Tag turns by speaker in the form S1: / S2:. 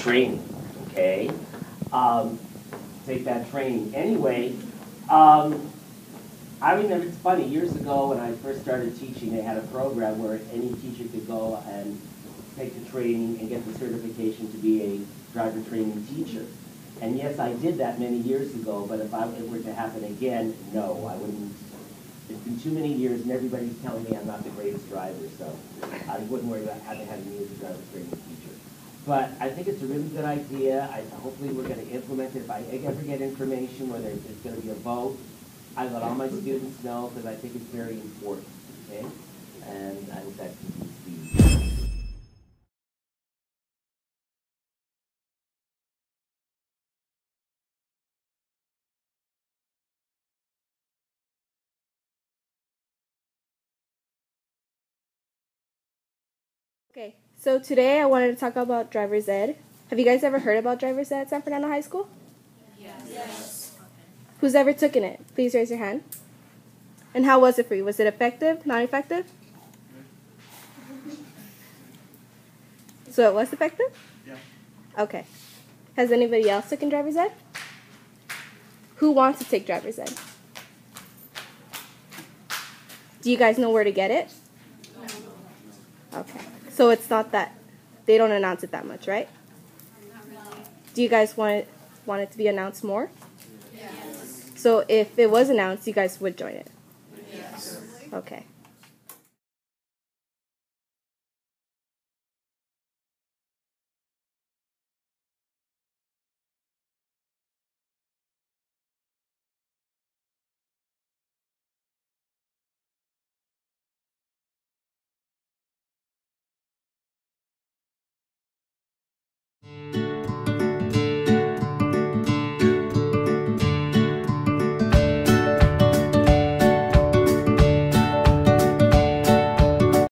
S1: training, okay? Take that training. Anyway, I remember, it's funny, years ago when I first started teaching, they had a program where any teacher could go and take the training and get the certification to be a driver training teacher. And yes, I did that many years ago, but if it were to happen again, no, I wouldn't. It's been too many years and everybody's telling me I'm not the greatest driver, so I wouldn't worry about having me as a driver training teacher. But I think it's a really good idea. Hopefully we're going to implement it. If I ever get information whether it's going to be a vote, I let all my students know because I think it's very important, okay? And I hope that continues to be.
S2: Okay, so today I wanted to talk about driver's ed. Have you guys ever heard about driver's ed at San Fernando High School?
S3: Yes.
S2: Who's ever taken it? Please raise your hand. And how was it for you? Was it effective? Not effective? So it was effective?
S3: Yeah.
S2: Okay. Has anybody else taken driver's ed? Who wants to take driver's ed? Do you guys know where to get it? Okay. So it's not that, they don't announce it that much, right?
S3: Not really.
S2: Do you guys want it to be announced more?
S3: Yes.
S2: So if it was announced, you guys would join it?
S3: Yes.
S2: Okay.